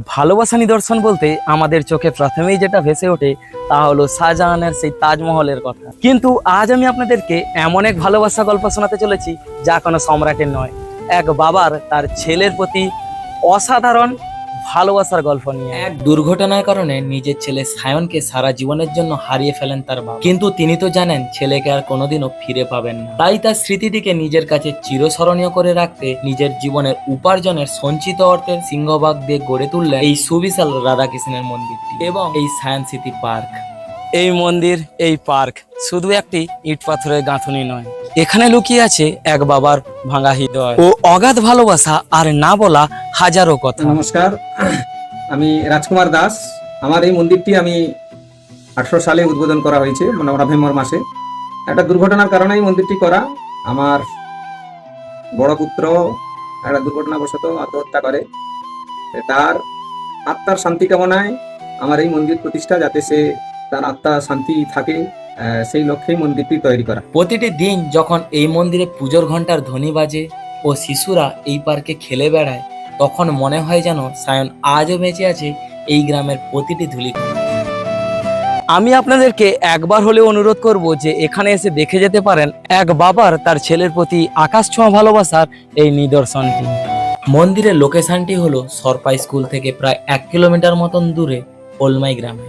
ভালোবাসা নিদর্শন বলতে আমাদের চোখে প্রথমেই যেটা ভেসে ওঠে তা হলো শাহজাহানের সেই তাজমহলের কথা। কিন্তু আজ আমি আপনাদেরকে এমন এক ভালোবাসা গল্প শোনাতে চলেছি যা কোনো সম্রাটের নয়, এক বাবার তার ছেলের প্রতি অসাধারণ ভালোবাসার গল্প নিয়ে। এক দুর্ঘটনার কারণে নিজের ছেলে সায়নকে সারা জীবনের জন্য হারিয়ে ফেলেন তার বাবা, কিন্তু তিনি তো জানেন ছেলেকে আর কোনোদিনও ফিরে পাবেন না। তাই তার স্মৃতিটিকে নিজের কাছে চিরস্মরণীয় করে রাখতে নিজের জীবনের উপার্জনের সঞ্চিত অর্থের সিংহভাগ দিয়ে গড়ে তুললেন এই সুবিশাল রাধাকৃষ্ণের মন্দিরটি এবং এই সায়েন্স সিটি পার্ক। এই মন্দির, এই পার্ক শুধু একটি ইট পাথরের গাঁথুনি নয়, এখানে লুকিয়ে আছে এক বাবার ভাঙা হৃদয় ও অগাধ ভালোবাসা আর না বলা হাজারো কথা। নমস্কার, আমি রাজকুমার দাস। আমার এই মন্দিরটি আমি 1800 সালে উদ্বোধন করা হয়েছে, মানে নভেম্বর মাসে। একটা দুর্ঘটনার কারণে এই মন্দিরটি করা। আমার বড় পুত্র একটা দুর্ঘটনাবশত আত্মহত্যা করে। তার আত্মার শান্তি কামনায় আমার এই মন্দির প্রতিষ্ঠা, যাতে সে তার আত্মা শান্তি থাকে, সেই লক্ষ্যেই মন্দিরটি তৈরি করা। প্রতিটি দিন যখন এই মন্দিরে পুজোর ঘন্টার ধ্বনি বাজে ও শিশুরা এই পার্কে খেলে বেড়ায়, তখন মনে হয় যেন সায়ন আজও বেঁচে আছে এই গ্রামের প্রতিটি ধূলিকণা। আমি আপনাদেরকে একবার হলেও অনুরোধ করব যে এখানে এসে দেখে যেতে পারেন এক বাবার তার ছেলের প্রতি আকাশ ছোঁয়া ভালোবাসার এই নিদর্শনটি। মন্দিরের লোকেশনটি হলো সরপাই স্কুল থেকে প্রায় 1 কিলোমিটার মতন দূরে ওলমাই গ্রামে।